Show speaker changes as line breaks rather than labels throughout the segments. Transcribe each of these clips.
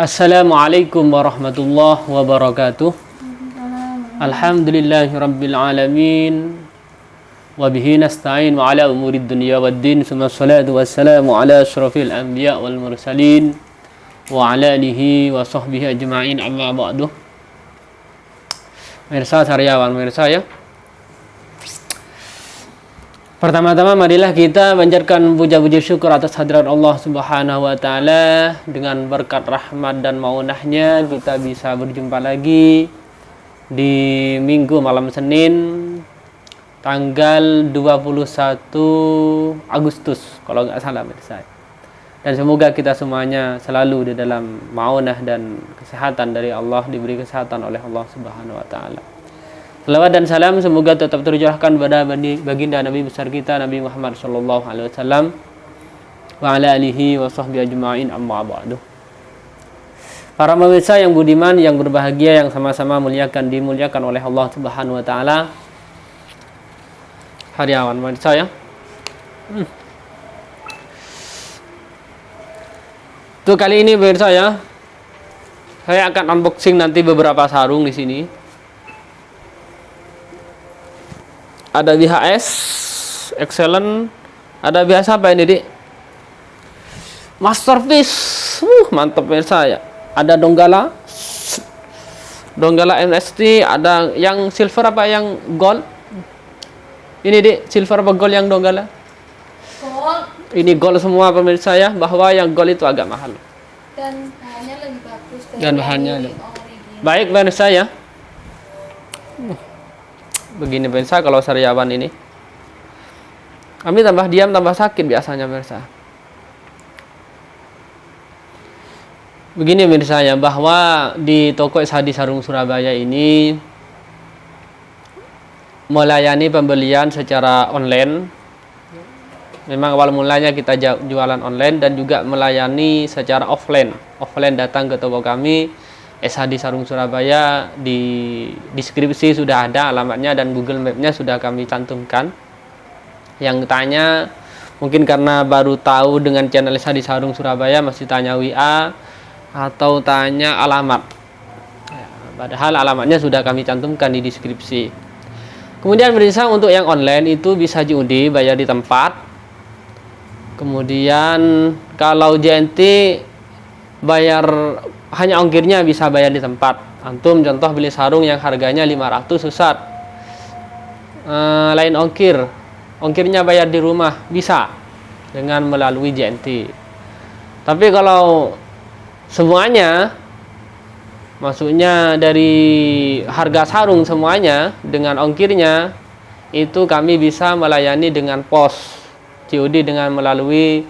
Assalamualaikum warahmatullahi wabarakatuh. Alhamdulillahi rabbil alamin. Wa bihi nasta'in wa ala umurid dunya waddin. Summa salatu wassalamu ala asyrafil anbiya wal mursalin wa ala alihi wa sahbihi ajma'in, amma ba'du. Pemirsa sariawan, pemirsa ya. Pertama-tama marilah kita panjatkan puja-puji syukur atas hadirat Allah Subhanahu wa taala. Dengan berkat rahmat dan maunahnya kita bisa berjumpa lagi di Minggu malam Senin tanggal 21 Agustus kalau nggak salah pemirsa. Dan semoga kita semuanya selalu di dalam maunah dan kesehatan dari Allah, diberi kesehatan oleh Allah Subhanahu wa taala. Salawat dan salam semoga tetap tercurahkan pada baginda Nabi besar kita Nabi Muhammad sallallahu alaihi wasallam wa ala alihi wa sahbihi ajma'in, amma ba'du. Para pemirsa yang budiman, yang berbahagia, yang sama-sama dimuliakan oleh Allah Subhanahu wa taala. Hadirin pemirsa ya. Tuh kali ini pemirsa ya, saya akan unboxing nanti beberapa sarung di sini. Ada BHS, excellent. Ada biasa apa ini, Dik? Masterpiece. Mantap pemirsa ya. Ada Donggala MST, ada yang silver apa yang gold? Ini, Dik, silver apa gold yang Donggala?
Gold.
Ini gold semua pemirsa ya, bahwa yang gold itu agak mahal.
Dan bahannya lebih bagus.
Dan bahannya lebih baik pemirsa ya. Begini pemirsa, kalau sariawan ini kami tambah diam tambah sakit biasanya pemirsa. Begini pemirsa ya, bahwa di toko Eshadi Sarung Surabaya ini melayani pembelian secara online. Memang awal mulanya kita jualan online dan juga melayani secara offline datang ke toko kami Eshadi Sarung Surabaya. Di deskripsi sudah ada alamatnya dan Google Map-nya sudah kami cantumkan. Yang tanya mungkin karena baru tahu dengan channel Eshadi Sarung Surabaya masih tanya WA atau tanya alamat. Ya, padahal alamatnya sudah kami cantumkan di deskripsi. Kemudian pemirsa, untuk yang online itu bisa COD, bayar di tempat. Kemudian kalau JNT bayar hanya ongkirnya bisa bayar di tempat. Antum contoh beli sarung yang harganya 500 Ustaz. Lain ongkirnya bayar di rumah bisa dengan melalui JNT. Tapi kalau semuanya, maksudnya dari harga sarung semuanya dengan ongkirnya, itu kami bisa melayani dengan pos COD dengan melalui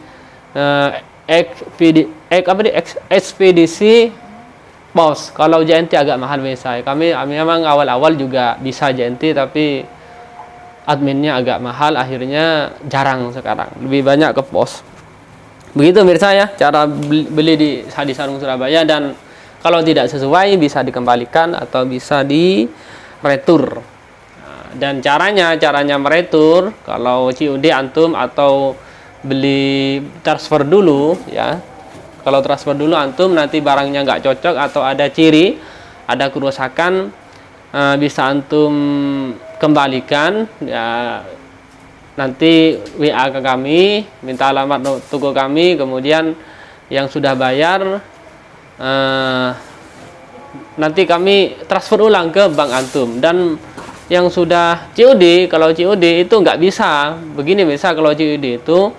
ekspedisi pos. Kalau JNT agak mahal biasa. Kami memang awal-awal juga bisa JNT tapi adminnya agak mahal, akhirnya jarang sekarang. Lebih banyak ke pos. Begitu pemirsa ya, cara beli di Eshadi Sarung Surabaya, dan kalau tidak sesuai bisa dikembalikan atau bisa di retur. Dan caranya meretur, kalau COD antum atau beli transfer dulu ya. Kalau transfer dulu antum nanti barangnya nggak cocok atau ada ciri, ada kerusakan, bisa antum kembalikan ya. Nanti WA ke kami, minta alamat toko kami, kemudian yang sudah bayar nanti kami transfer ulang ke bank antum. Dan yang sudah COD, kalau COD itu nggak bisa. Begini bisa, kalau COD itu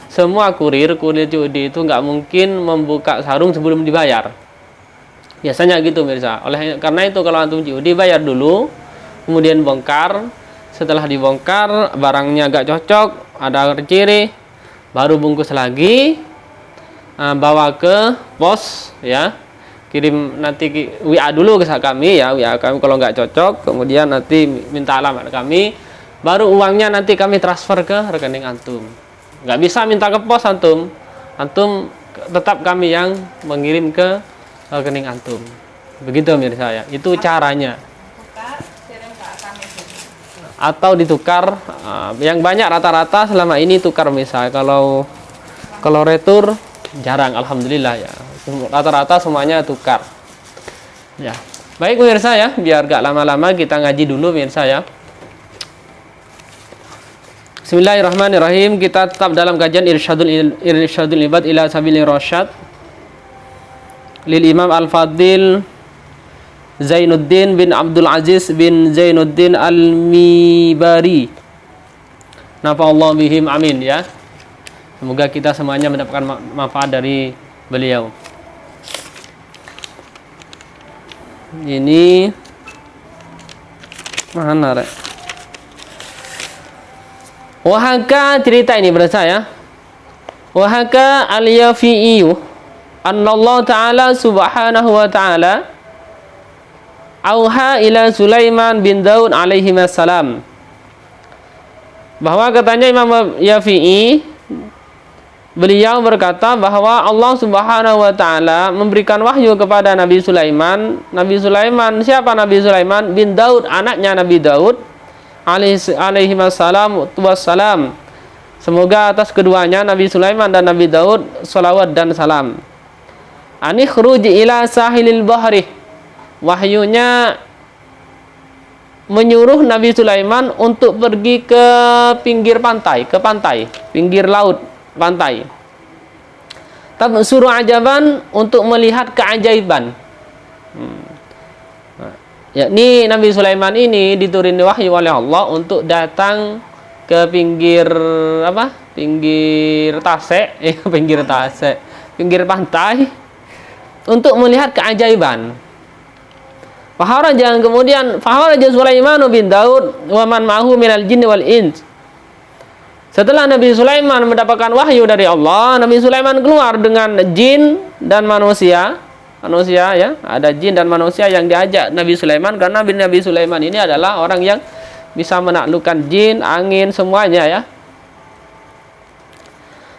semua kurir COD itu nggak mungkin membuka sarung sebelum dibayar. Biasanya gitu pemirsa. Karena itu kalau antum COD bayar dulu, kemudian bongkar. Setelah dibongkar barangnya nggak cocok, ada ciri, baru bungkus lagi, bawa ke pos ya. Kirim nanti WA dulu ke kami ya, WA kami kalau nggak cocok, kemudian nanti minta alamat kami, baru uangnya nanti kami transfer ke rekening antum. Nggak bisa minta ke pos antum tetap kami yang mengirim ke rekening antum. Begitu pemirsa ya, itu caranya. Atau ditukar, yang banyak rata-rata selama ini tukar misal. Kalau retur jarang, alhamdulillah ya. Rata-rata semuanya tukar. Ya. Baik pemirsa ya, biar gak lama-lama kita ngaji dulu pemirsa ya. Bismillahirrahmanirrahim. Kita tetap dalam kajian Irsyadul Ibad ila Sabilir Rasyad lil Imam Al-Fadil Zainuddin bin Abdul Aziz bin Zainuddin Al-Mibari. Nafa'allahu bihim, amin ya. Semoga kita semuanya mendapatkan manfaat dari beliau. Ini mana rek? Wahaka cerita ini berasa ya. Wahaka al-Yafi'i annallahu ta'ala subhanahu wa ta'ala auha ila Sulaiman bin Daud alaihi wassalam. Bahwa katanya Imam Yafi'i, beliau berkata bahwa Allah Subhanahu wa taala memberikan wahyu kepada Nabi Sulaiman. Nabi Sulaiman, siapa Nabi Sulaiman? Bin Daud, anaknya Nabi Daud alaihi wassalam. Semoga atas keduanya Nabi Sulaiman dan Nabi Daud salawat dan salam. Ani khruj ila sahilil bahri. Wahyunya menyuruh Nabi Sulaiman untuk pergi ke pinggir pantai, pinggir laut, pantai. Suruh ajaban, untuk melihat keajaiban. Yakni Nabi Sulaiman ini dituruni wahyu oleh Allah untuk datang ke pinggir apa? Pinggir tasek, pinggir pantai untuk melihat keajaiban. Faharaja Sulaiman bin Daud wa man ma'ahu minal jinni wal ins. Setelah Nabi Sulaiman mendapatkan wahyu dari Allah, Nabi Sulaiman keluar dengan jin dan manusia. Manusia ya, ada jin dan manusia yang diajak Nabi Sulaiman, karena Nabi Sulaiman ini adalah orang yang bisa menaklukkan jin, angin, semuanya ya.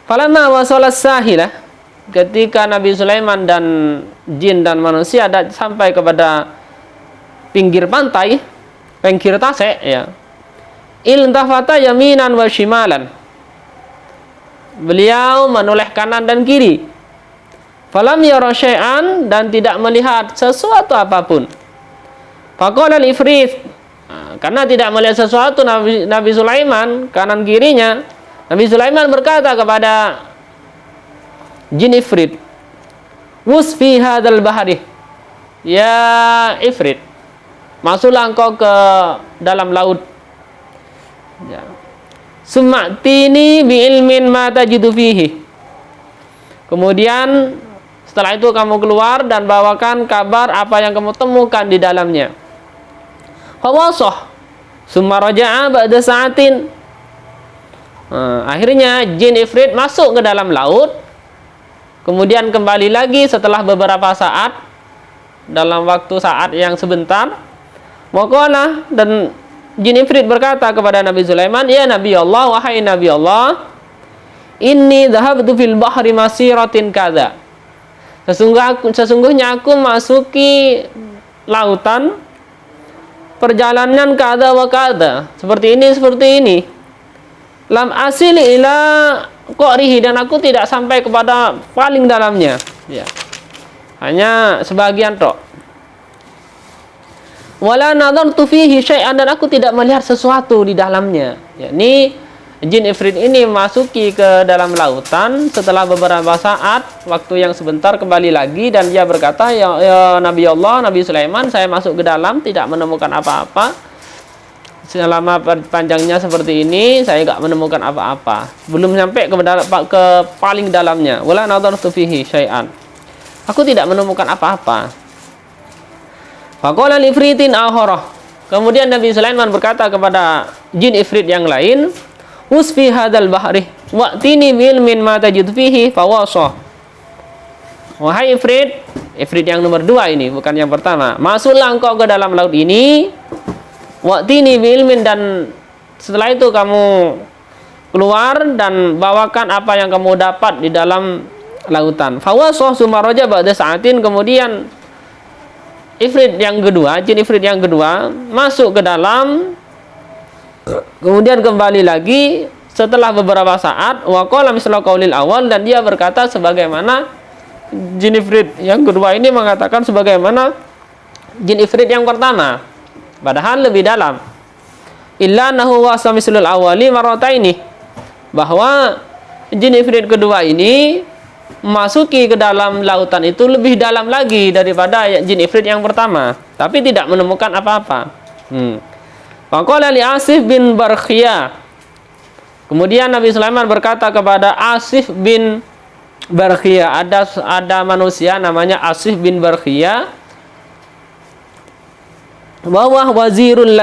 Falamma wasalas sahilah, ketika Nabi Sulaiman dan jin dan manusia sampai kepada pinggir pantai, pinggir tasek ya. Iltafata yaminan wa shimalan. Beliau menoleh kanan dan kiri. Falam yara syai'an, dan tidak melihat sesuatu apapun. Faqala al-ifrit, karena tidak melihat sesuatu Nabi Sulaiman kanan kirinya, Nabi Sulaiman berkata kepada jin ifrit, "Wusfi hadzal bahri." Ya ifrit, masuklah engkau ke dalam laut. Ya. Sum'tini bi ilmin ma tajidu fihi. Kemudian setelah itu kamu keluar dan bawakan kabar apa yang kamu temukan di dalamnya. Fawasah summa raja'a ba'da sa'atin. Akhirnya jin ifrit masuk ke dalam laut, kemudian kembali lagi setelah beberapa saat, dalam waktu saat yang sebentar. Waqala, dan jin ifrit berkata kepada Nabi Sulaiman, "Ya Nabi Allah, wahai Nabi Allah, inni dhahabtu fil bahri masiratin kadza." Sesungguhnya aku masuki lautan perjalanan kada wa kada, seperti ini. Lam asil ila qarihi, dan aku tidak sampai kepada paling dalamnya. Ya. Hanya sebagian tok. Wala nadartu fihi syai'an, dan aku tidak melihat sesuatu di dalamnya. Yakni jin ifrit ini masuki ke dalam lautan setelah beberapa saat, waktu yang sebentar, kembali lagi dan dia berkata, ya Nabi Allah, Nabi Sulaiman, saya masuk ke dalam tidak menemukan apa-apa. Selama panjangnya seperti ini saya tidak menemukan apa-apa. Belum sampai ke paling dalamnya. Wala nadartu fihi syai'an. Aku tidak menemukan apa-apa. Faqala li-ifritin akhara. Kemudian Nabi Sulaiman berkata kepada jin ifrit yang lain, "Usfi hadzal bahri wa'tini bil min ma tajid fihi fawasah." Wahai ifrit yang nomor 2 ini, bukan yang pertama. Masuklah engkau ke dalam laut ini, wa'tini bil min, dan setelah itu kamu keluar dan bawakan apa yang kamu dapat di dalam lautan. Fawasah summa raja ba'da sa'atin. Kemudian ifrit yang kedua, jin ifrit yang kedua masuk ke dalam, kemudian kembali lagi setelah beberapa saat. Wa qala misla qaulil awal, dan dia berkata sebagaimana jin ifrit yang kedua ini mengatakan sebagaimana jin ifrit yang pertama, padahal lebih dalam. Illa nahu wasa mislul awali marataini, bahwa jin ifrit kedua ini memasuki ke dalam lautan itu lebih dalam lagi daripada jin ifrit yang pertama, tapi tidak menemukan apa-apa. Faqala li Asif bin Barkhiyah, kemudian Nabi Sulaiman berkata kepada Asif bin Barkhiyah, ada manusia namanya Asif bin Barkhiyah, bahwa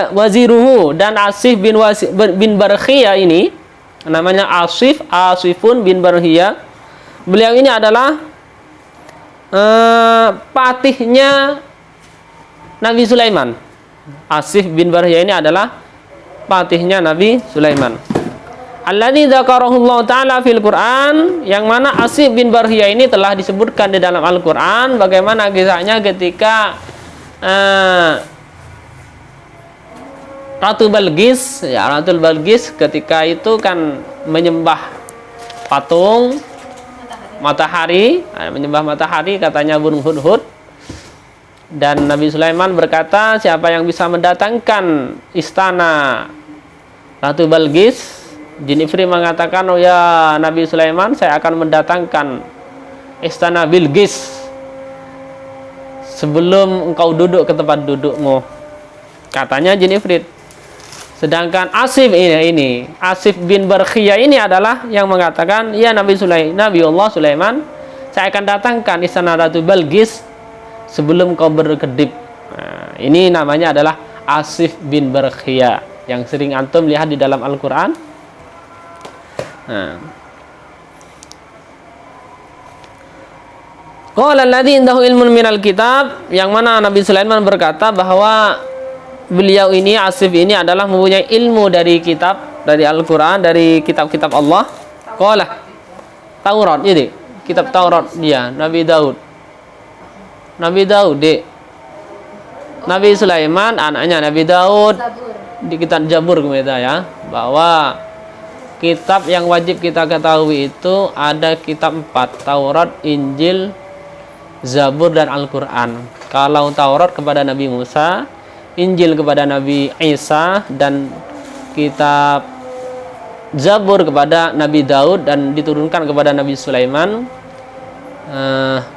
waziruhu, dan Asif bin Barkhiyah ini namanya Asifun bin Barkhiyah, beliau ini adalah patihnya Nabi Sulaiman. Asif bin Barkhiyah ini adalah patihnya Nabi Sulaiman. Alladzi dzakarahullahu taala fil Quran, yang mana Asif bin Barkhiyah ini telah disebutkan di dalam Al-Qur'an bagaimana kisahnya ketika Ratu Balqis, Ratu Balqis ketika itu kan menyembah patung matahari, menyembah matahari katanya burung hudhud. Dan Nabi Sulaiman berkata, siapa yang bisa mendatangkan istana Ratu Balqis? Jin Ifrit mengatakan, oh ya Nabi Sulaiman, saya akan mendatangkan istana Bilqis sebelum engkau duduk ke tempat dudukmu, katanya Jin Ifrit. Sedangkan Asif ini Asif bin Barkhiyah ini adalah yang mengatakan, ya Nabi Allah Sulaiman, saya akan datangkan istana Ratu Balqis sebelum kau berkedip. Nah, ini namanya adalah Asif bin Barkhiyah yang sering antum lihat di dalam Al-Quran. Qala alladzi indahu ilmun minal kitab, yang mana Nabi Sulaiman berkata bahwa beliau ini Asif ini adalah mempunyai ilmu dari kitab, dari Al-Quran, dari kitab-kitab Allah. Qala Taurat, jadi kitab Taurat dia Nabi Daud, Nabi Sulaiman anaknya Nabi Daud. Di kitab Jabur kita ya, bahwa kitab yang wajib kita ketahui itu ada kitab 4, Taurat, Injil, Zabur, dan Al-Quran. Kalau Taurat kepada Nabi Musa, Injil kepada Nabi Isa, dan kitab Zabur kepada Nabi Daud dan diturunkan kepada Nabi Sulaiman,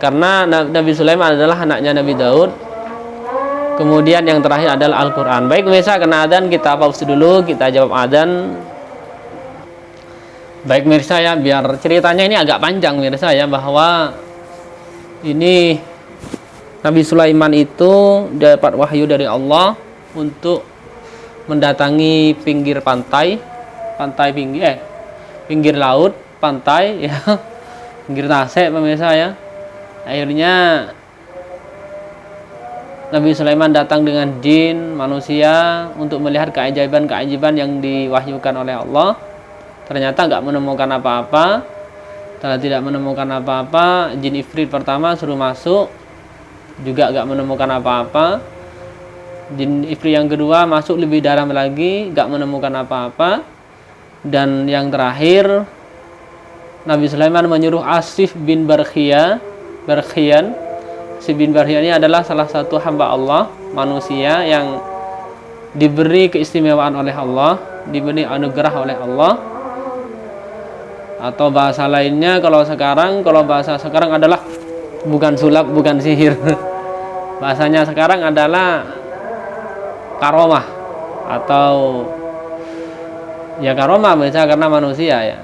karena Nabi Sulaiman adalah anaknya Nabi Daud. Kemudian yang terakhir adalah Al-Quran. Baik pemirsa, kena adzan, kita pause dulu, kita jawab adzan. Baik pemirsa ya, biar ceritanya ini agak panjang pemirsa ya, bahwa ini Nabi Sulaiman itu dapat wahyu dari Allah untuk mendatangi pinggir pinggir laut, pantai ya, pinggir tasik pemirsa ya. Akhirnya Nabi Sulaiman datang dengan jin manusia untuk melihat keajaiban-keajaiban yang diwahyukan oleh Allah. Ternyata nggak menemukan apa-apa. Setelah tidak menemukan apa-apa, jin ifrit pertama suruh masuk, juga nggak menemukan apa-apa. Jin ifrit yang kedua masuk lebih dalam lagi, nggak menemukan apa-apa. Dan yang terakhir, Nabi Sulaiman menyuruh Asif bin Barkhiyah. Asif bin Barkhiyah ini adalah salah satu hamba Allah, manusia yang diberi keistimewaan oleh Allah, diberi anugerah oleh Allah. Atau bahasa lainnya kalau bahasa sekarang adalah bukan sulap, bukan sihir. Bahasanya sekarang adalah karomah, atau ya karomah misalnya karena manusia ya,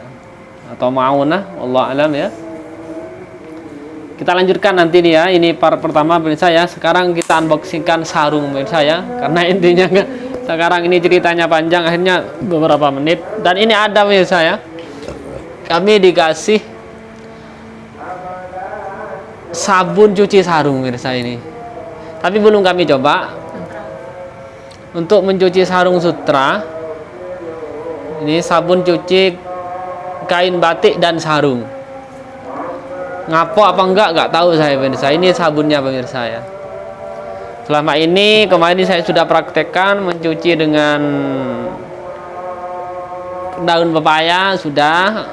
atau ma'unah, Allah alam ya. Kita lanjutkan nanti nih ya, ini part pertama pemirsa ya. Sekarang kita unboxingkan sarung pemirsa ya, karena intinya sekarang ini ceritanya panjang, akhirnya beberapa menit. Dan ini ada pemirsa ya, kami dikasih sabun cuci sarung pemirsa ini, tapi belum kami coba. Untuk mencuci sarung sutra, ini sabun cuci kain batik dan sarung. Ngapo apa enggak tahu saya pemirsa. Ini sabunnya pemirsa ya. Selama ini kemarin saya sudah praktekkan mencuci dengan daun pepaya sudah,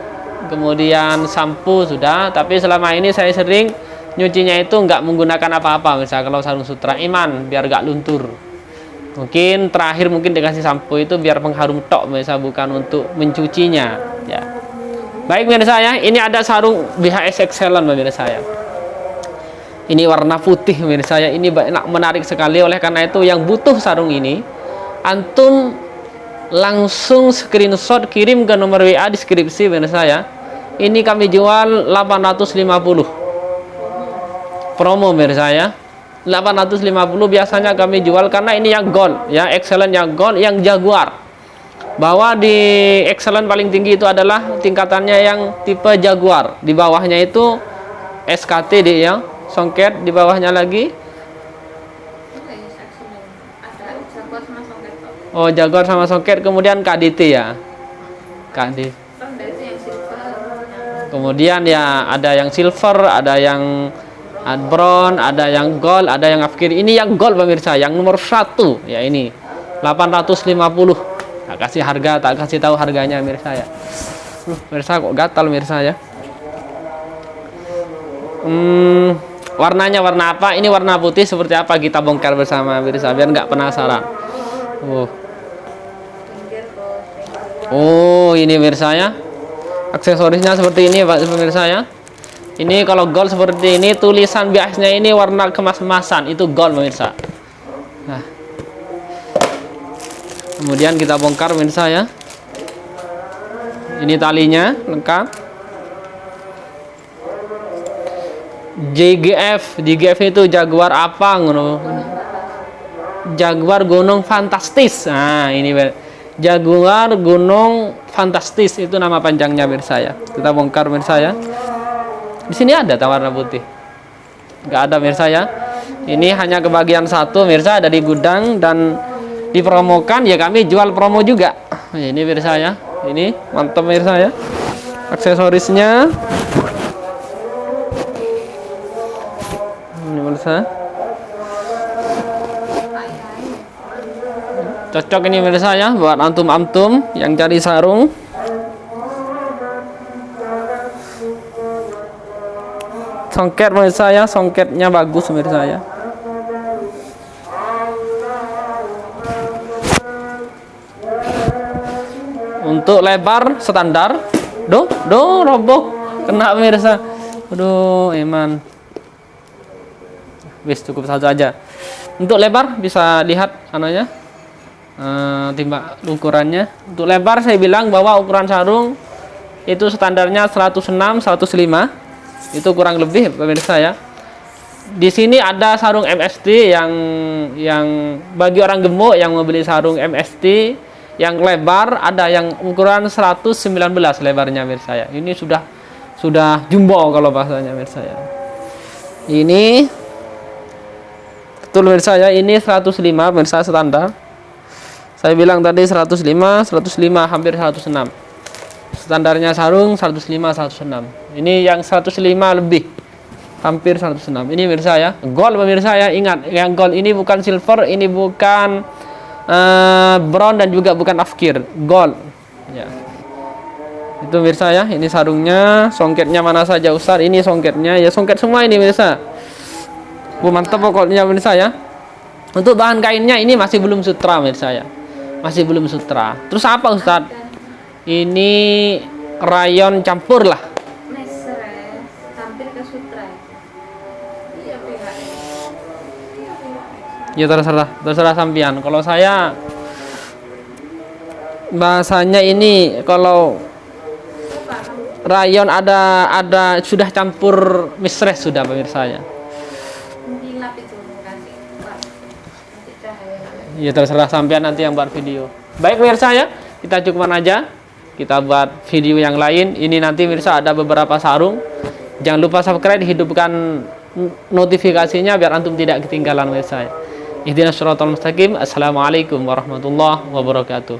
kemudian sampo sudah, tapi selama ini saya sering nyucinya itu nggak menggunakan apa-apa, misalnya kalau sarung sutra iman biar nggak luntur. Mungkin terakhir mungkin dikasih sampo itu biar pengharum tok, misalnya bukan untuk mencucinya. Ya. Baik pemirsa ya, ini ada sarung BHS Excellent pemirsa ya. Ini warna putih pemirsa ya, ini menarik sekali. Oleh karena itu yang butuh sarung ini, antum langsung screenshot kirim ke nomor WA deskripsi pemirsa ya. Ini kami jual 850 promo pemirsa ya. 850 biasanya kami jual karena ini yang gold ya, Excellent yang gold, yang Jaguar. Bahwa di Excellent paling tinggi itu adalah tingkatannya yang tipe Jaguar. Di bawahnya itu SKT di ya, songket di bawahnya lagi. Oh, Jaguar sama songket, kemudian KDT ya. KDT. Kemudian ya ada yang silver, ada yang bronze, ada yang gold, ada yang afkir. Ini yang gold pemirsa, yang nomor 1 ya, ini 850. Tak kasih harga, tak kasih tahu harganya pemirsa ya. Pemirsa kok gatal pemirsa ya. Warnanya warna apa? Ini warna putih seperti apa, kita bongkar bersama pemirsa biar nggak penasaran. Oh, ini pemirsa ya. Aksesorisnya seperti ini Pak pemirsa ya. Ini kalau gold seperti ini, tulisan biasanya ini warna kemas-kemasan, itu gold pemirsa. Nah. Kemudian kita bongkar pemirsa ya. Ini talinya lengkap. JGF itu Jaguar apa ngono? Jaguar Gunung Fantastis. Nah, ini Jaguar Gunung Fantastis itu nama panjangnya pemirsa ya. Kita bongkar pemirsa ya. Di sini ada warna putih. Nggak ada pemirsa ya. Ini hanya kebagian satu pemirsa, ada di gudang dan dipromokan ya, kami jual promo juga. Ini pemirsa ya. Ini mantap pemirsa ya. Aksesorisnya. Ini pemirsa. Cocok ini pemirsa ya buat antum-antum yang cari sarung. Songket pemirsa ya, songketnya bagus pemirsa ya. Untuk lebar standar, roboh kena pemirsa. Aduh, eman. Wis cukup satu aja. Untuk lebar bisa lihat anunya, timbang ukurannya. Untuk lebar saya bilang bahwa ukuran sarung itu standarnya 106, 105. Itu kurang lebih pemirsa ya. Di sini ada sarung MST yang bagi orang gemuk yang membeli sarung MST yang lebar, ada yang ukuran 119 lebarnya pemirsa ya. Ini sudah jumbo kalau bahasanya pemirsa ya. Ini betul pemirsa ya, ini 105 pemirsa standar. Saya bilang tadi 105 hampir 106. Standarnya sarung 105 106. Ini yang 105 lebih. Hampir 106. Ini pemirsa ya. Gold pemirsa ya. Ingat, yang gold ini bukan silver, ini bukan bronze dan juga bukan afkir. Gold. Ya. Itu pemirsa ya. Ini sarungnya, songketnya mana saja Ustaz? Ini songketnya. Ya songket semua ini pemirsa. Mantap pokoknya pemirsa ya. Untuk bahan kainnya ini masih belum sutra pemirsa ya. Masih belum sutra. Terus apa Ustaz? Ini rayon campur lah. Hampir ke sutra. Ya terserah sampian. Kalau saya bahasanya ini kalau rayon ada sudah campur misres sudah pemirsa ya. Ya terserah sampean nanti yang buat video. Baik pemirsa ya, kita cukupan aja. Kita buat video yang lain. Ini nanti pemirsa ada beberapa sarung. Jangan lupa subscribe, hidupkan notifikasinya biar antum tidak ketinggalan pemirsa. Ihdinas shiratal mustaqim. Assalamualaikum warahmatullahi wabarakatuh.